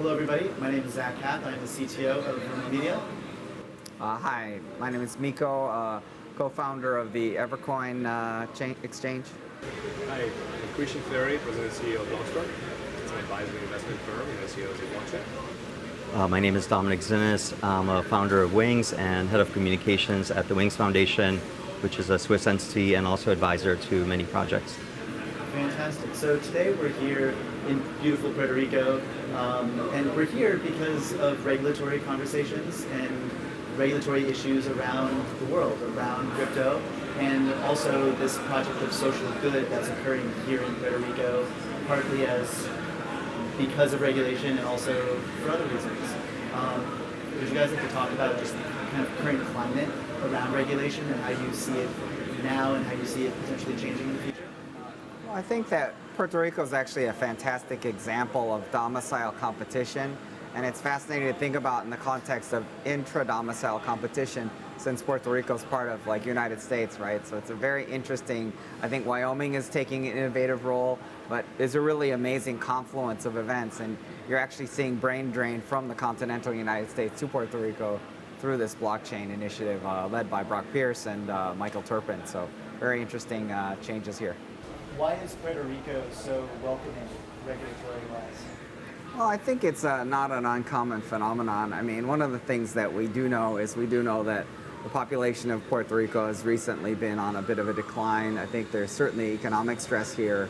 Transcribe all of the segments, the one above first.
Hello, everybody. My name is Zach Hath. I'm the CTO of Vermo Media. Hi, my name is Miko, co-founder of the Evercoin exchange. Hi, I'm Christian Ferry, President and CEO of Blockstart. It's an advisory investment firm and CEO of Blockchain. My name is Dominic Zinnes. I'm a founder of Wings and head of communications at the Wings Foundation, which is a Swiss entity and also advisor to many projects. Fantastic. So today we're here in beautiful Puerto Rico, and we're here because of regulatory conversations and regulatory issues around the world, around crypto, and also this project of social good that's occurring here in Puerto Rico, partly as because of regulation and also for other reasons. Would you guys like to talk about just kind of current climate around regulation and how you see it now and how you see it potentially changing in the future? Well, I think that Puerto Rico is actually a fantastic example of domicile competition, and it's fascinating to think about in the context of intra-domicile competition, since Puerto Rico is part of like United States, right? So it's a very interesting, I think Wyoming is taking an innovative role, but it's a really amazing confluence of events, and you're actually seeing brain drain from the continental United States to Puerto Rico through this blockchain initiative led by Brock Pierce and Michael Turpin. So very interesting changes here. Why is Puerto Rico so welcoming regulatory-wise? Well, I think it's not an uncommon phenomenon. I mean, one of the things that we do know is that the population of Puerto Rico has recently been on a bit of a decline. I think there's certainly economic stress here.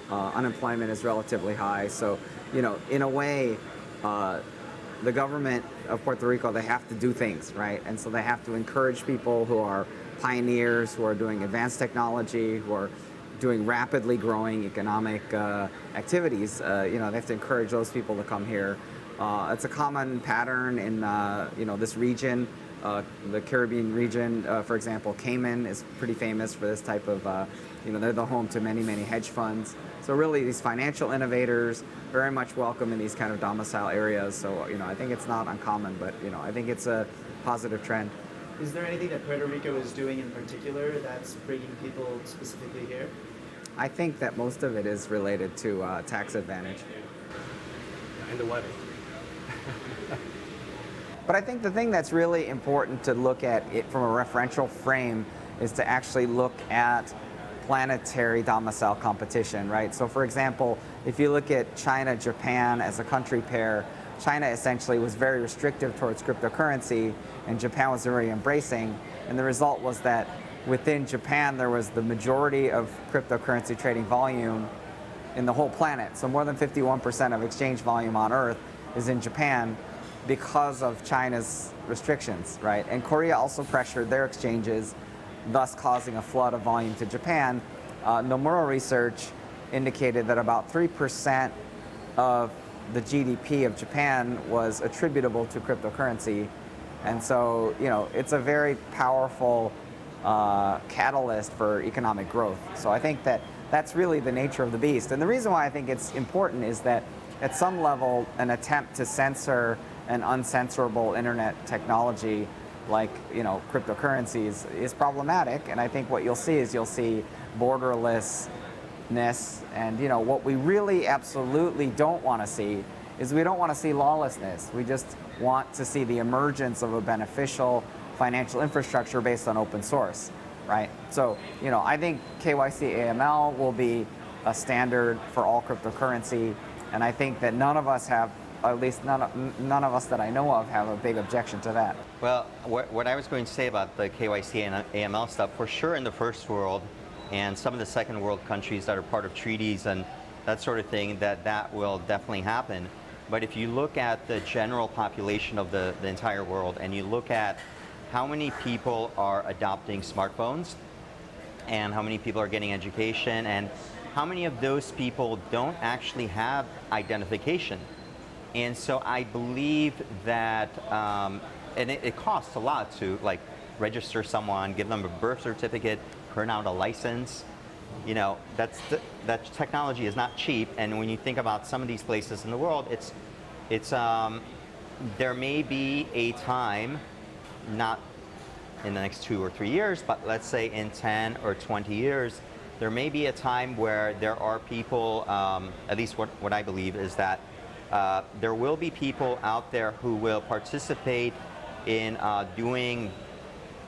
Unemployment is relatively high. So, you know, in a way, the government of Puerto Rico, they have to do things, right? And so they have to encourage people who are pioneers, who are doing advanced technology, who are doing rapidly growing economic activities. You know, they have to encourage those people to come here. It's a common pattern in this region, the Caribbean region. For example, Cayman is pretty famous for this type of. They're the home to many hedge funds. So really, these financial innovators very much welcome in these kind of domicile areas. So I think it's not uncommon, but I think it's a positive trend. Is there anything that Puerto Rico is doing in particular that's bringing people specifically here? I think that most of it is related to tax advantage. And the weather. But I think the thing that's really important to look at it from a referential frame is to actually look at planetary domicile competition, right? So for example, if you look at China, Japan as a country pair, China essentially was very restrictive towards cryptocurrency, and Japan was very embracing. And the result was that within Japan, there was the majority of cryptocurrency trading volume in the whole planet. So more than 51% of exchange volume on Earth is in Japan because of China's restrictions, right? And Korea also pressured their exchanges, thus causing a flood of volume to Japan. Nomura research indicated that about 3% of the GDP of Japan was attributable to cryptocurrency. And so, it's a very powerful catalyst for economic growth. So I think that that's really the nature of the beast. And the reason why I think it's important is that at some level, an attempt to censor an uncensorable internet technology like cryptocurrencies is problematic. And I think what you'll see borderlessness, and what we really absolutely don't want to see is we don't want to see lawlessness. We just want to see the emergence of a beneficial financial infrastructure based on open source, right? So, I think KYC AML will be a standard for all cryptocurrency, and I think that none of us have, at least none of us that I know of, have a big objection to that. Well, what I was going to say about the KYC and AML stuff, for sure in the first world and some of the second world countries that are part of treaties and that sort of thing, that will definitely happen. But if you look at the general population of the entire world and you look at how many people are adopting smartphones and how many people are getting education and how many of those people don't actually have identification. And so I believe that, and it costs a lot to register someone, give them a birth certificate, print out a license. That technology is not cheap. And when you think about some of these places in the world, there may be a time, not in the next 2 or 3 years, but let's say in 10 or 20 years, there may be a time where there are people, at least what I believe is that There will be people out there who will participate in doing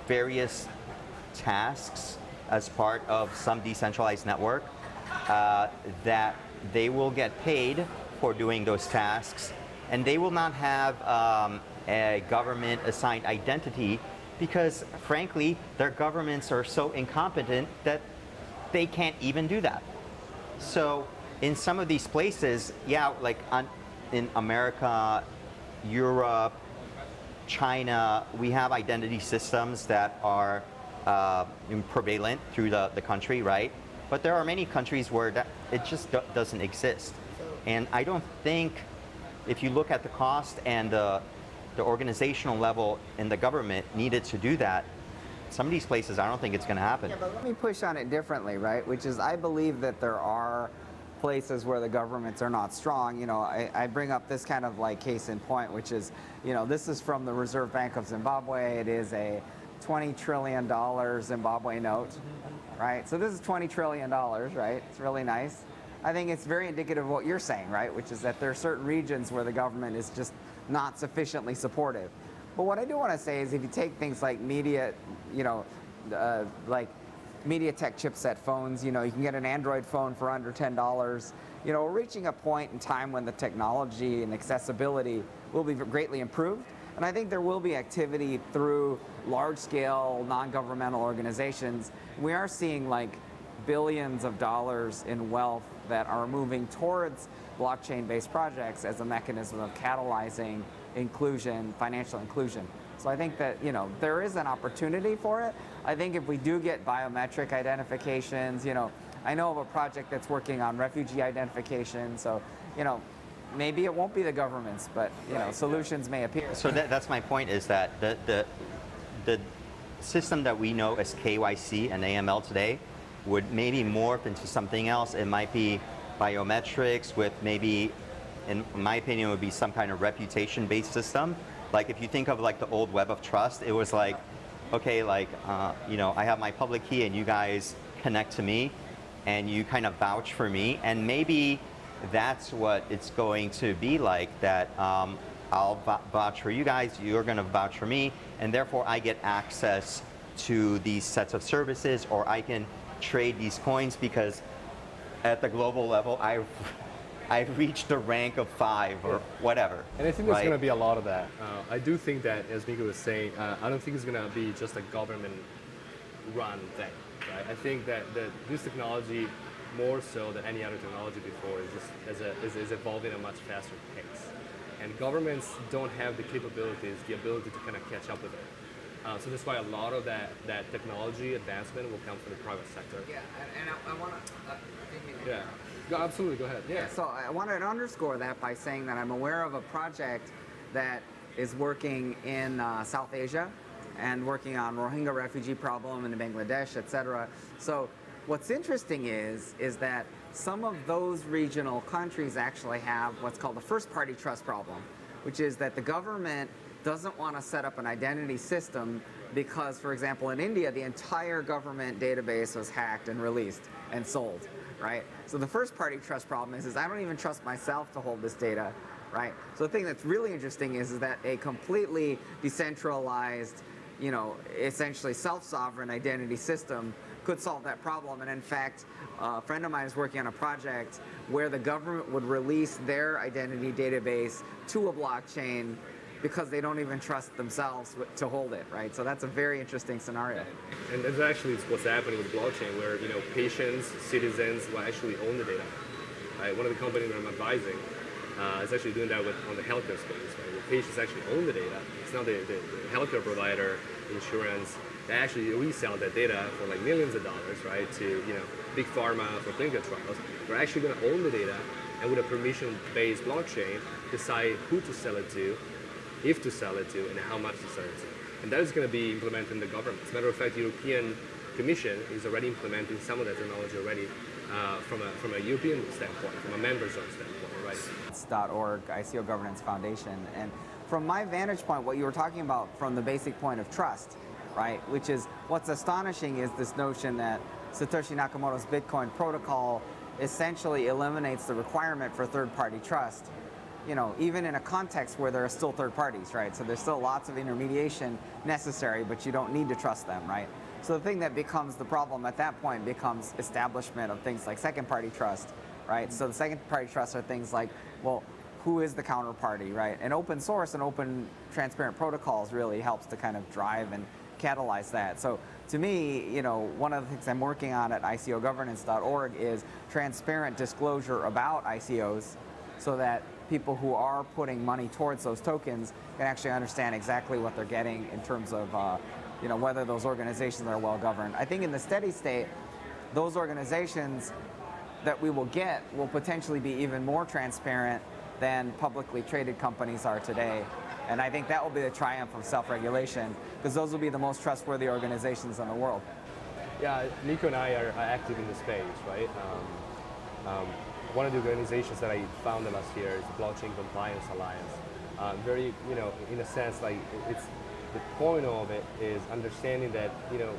various tasks as part of some decentralized network, that they will get paid for doing those tasks, and they will not have a government assigned identity, because frankly their governments are so incompetent that they can't even do that. So in some of these places, yeah, like in America, Europe, China, we have identity systems that are prevalent through the country, right? But there are many countries where it just doesn't exist. And I don't think, if you look at the cost and the organizational level in the government needed to do that, some of these places, I don't think it's going to happen. Yeah, but let me push on it differently, right? Which is, I believe that there are places where the governments are not strong. You know, I bring up this kind of like case in point, which is, you know, this is from the Reserve Bank of Zimbabwe. It is a $20 trillion Zimbabwe note, right? So this is $20 trillion, right? It's really nice. I think it's very indicative of what you're saying, right? Which is that there are certain regions where the government is just not sufficiently supportive. But what I do want to say is, if you take things like media, you know, like MediaTek chipset phones, you know, you can get an Android phone for under $10. You know, we're reaching a point in time when the technology and accessibility will be greatly improved. And I think there will be activity through large-scale non-governmental organizations. We are seeing like billions of dollars in wealth that are moving towards blockchain-based projects as a mechanism of catalyzing inclusion, financial inclusion. So I think that, you know, there is an opportunity for it. I think if we do get biometric identifications, you know, I know of a project that's working on refugee identification, so, you know, maybe it won't be the governments, but, you know, solutions may appear. So that's my point, is that the system that we know as KYC and AML today would maybe morph into something else. It might be biometrics with maybe, in my opinion, would be some kind of reputation-based system. Like if you think of like the old Web of Trust, it was like, okay, like, you know, I have my public key and you guys connect to me and you kind of vouch for me. And maybe that's what it's going to be like, that I'll vouch for you guys, you're going to vouch for me, and therefore I get access to these sets of services, or I can trade these coins because at the global level, I've reached the rank of 5 or whatever. And I think there's going to be a lot of that. I do think that, as Miko was saying, I don't think it's going to be just a government-run thing. Right? I think that this technology, more so than any other technology before, is evolving at a much faster pace. And governments don't have the capabilities, the ability to kind of catch up with it. So that's why a lot of that technology advancement will come from the private sector. Yeah, and I want to... Yeah. Go, absolutely, go ahead. Yeah. So I wanted to underscore that by saying that I'm aware of a project that is working in South Asia and working on Rohingya refugee problem in Bangladesh, etc. So what's interesting is that some of those regional countries actually have what's called the first-party trust problem, which is that the government doesn't want to set up an identity system because, for example, in India, the entire government database was hacked and released and sold, right? So the first-party trust problem is I don't even trust myself to hold this data, right? So the thing that's really interesting is that a completely decentralized, you know, essentially self-sovereign identity system could solve that problem. And in fact, a friend of mine is working on a project where the government would release their identity database to a blockchain because they don't even trust themselves to hold it, right? So that's a very interesting scenario. And that's actually what's happening with blockchain, where, you know, patients, citizens will actually own the data. Right? One of the companies that I'm advising is actually doing that on the healthcare space, right? Where patients actually own the data. It's not the healthcare provider, insurance. They actually resell that data for like millions of dollars, right? To, you know, big pharma for clinical trials. They're actually going to own the data, and with a permission-based blockchain, decide who to sell it to, if to sell it to, and how much to sell it to. And that is going to be implemented in the government. As a matter of fact, the European Commission is already implementing some of that technology already from a European standpoint, from a member zone standpoint, right? .org, ICO Governance Foundation. And from my vantage point, what you were talking about from the basic point of trust, right, which is what's astonishing is this notion that Satoshi Nakamoto's Bitcoin protocol essentially eliminates the requirement for third-party trust. even in a context where there are still third parties, right? So there's still lots of intermediation necessary, but you don't need to trust them, right? So the thing that becomes the problem at that point becomes establishment of things like second party trust, right? So the second party trusts are things like, well, who is the counterparty, right? And open source and open transparent protocols really helps to kind of drive and catalyze that. So to me, one of the things I'm working on at ICOgovernance.org is transparent disclosure about ICOs so that people who are putting money towards those tokens can actually understand exactly what they're getting in terms of whether those organizations are well governed. I think in the steady state, those organizations that we will get will potentially be even more transparent than publicly traded companies are today. And I think that will be the triumph of self-regulation, because those will be the most trustworthy organizations in the world. Yeah, Rico and I are active in the space, right? One of the organizations that I founded last year is the Blockchain Compliance Alliance. Very, in a sense, like it's the point of it is understanding that, the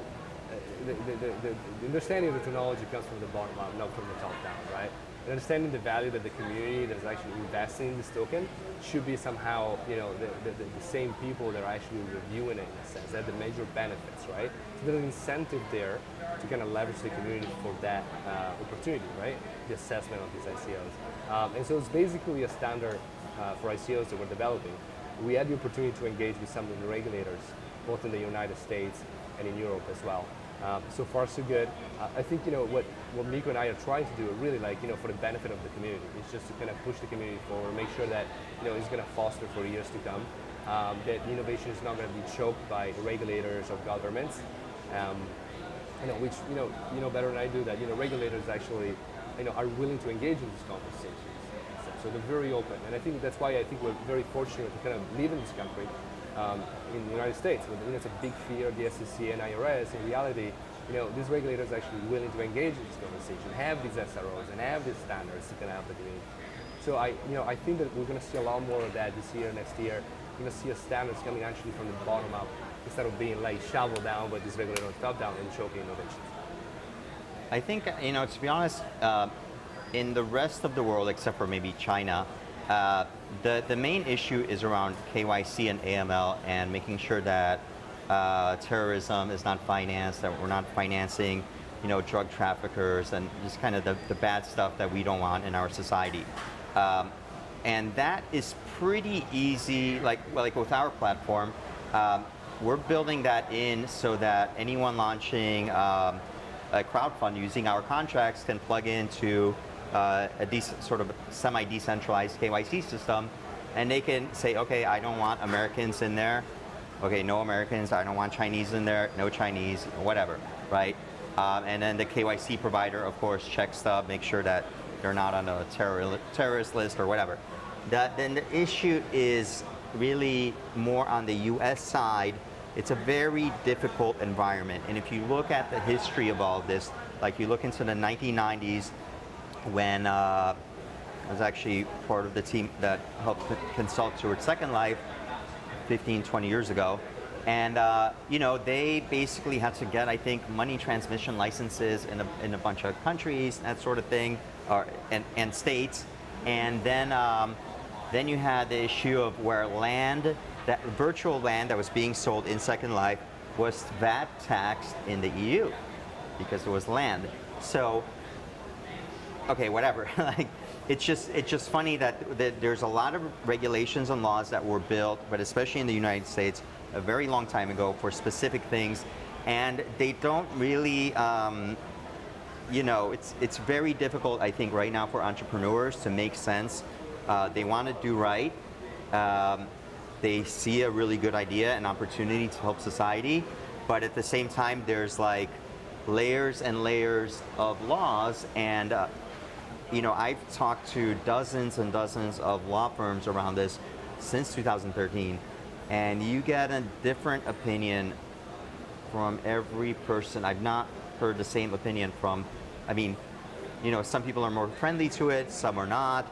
understanding of the technology comes from the bottom up, not from the top down, right? And understanding the value that the community that's actually investing in this token should be somehow, the same people that are actually reviewing it in a sense, that the major benefits, right? So there's an incentive there to kind of leverage the community for that opportunity, right? The assessment of these ICOs. And so it's basically a standard for ICOs that we're developing. We had the opportunity to engage with some of the regulators, both in the United States and in Europe as well. So far, so good. I think what Rico and I are trying to do, really for the benefit of the community, is just to kind of push the community forward, make sure that it's going to foster for years to come. That innovation is not going to be choked by regulators or governments, which better than I do that. Regulators actually are willing to engage in these conversations. So they're very open, and I think that's why I think we're very fortunate to kind of live in this country. In the United States, it's a big fear, the SEC and IRS. In reality, these regulators are actually willing to engage in this conversation, have these SROs, and have these standards to kind of help the community. So I think that we're going to see a lot more of that this year, next year. We're going to see standards coming actually from the bottom up instead of being like shoveled down by these regulators top down and choking innovation. I think, to be honest, in the rest of the world, except for maybe China, the main issue is around KYC and AML and making sure that terrorism is not financed, that we're not financing, drug traffickers and just kind of the bad stuff that we don't want in our society. And that is pretty easy, like with our platform, we're building that in so that anyone launching a crowdfund using our contracts can plug into a sort of semi-decentralized KYC system, and they can say, okay, I don't want Americans in there. Okay, no Americans. I don't want Chinese in there. No Chinese, whatever, right? And then the KYC provider, of course, checks stuff, make sure that they're not on a terrorist list or whatever. Then the issue is really more on the U.S. side. It's a very difficult environment, and if you look at the history of all of this, like you look into the 1990s, when I was actually part of the team that helped consult towards Second Life 15, 20 years ago. And they basically had to get, I think, money transmission licenses in a bunch of countries, that sort of thing, and states. And then you had the issue of where land, that virtual land that was being sold in Second Life was VAT taxed in the EU because it was land. So okay, whatever. Like, it's just funny that there's a lot of regulations and laws that were built, but especially in the United States, a very long time ago for specific things, and they don't really, it's very difficult, I think, right now for entrepreneurs to make sense. They want to do right. They see a really good idea, an opportunity to help society, but at the same time, there's like layers and layers of laws, and I've talked to dozens and dozens of law firms around this since 2013, and you get a different opinion from every person. I've not heard the same opinion from, some people are more friendly to it, some are not,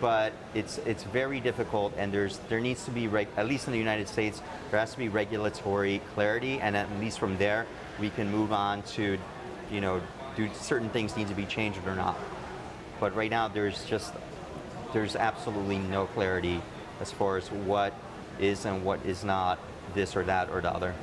but it's very difficult, and there needs to be, at least in the United States, there has to be regulatory clarity, and at least from there, we can move on to, do certain things need to be changed or not. But right now there's there's absolutely no clarity as far as what is and what is not this or that or the other.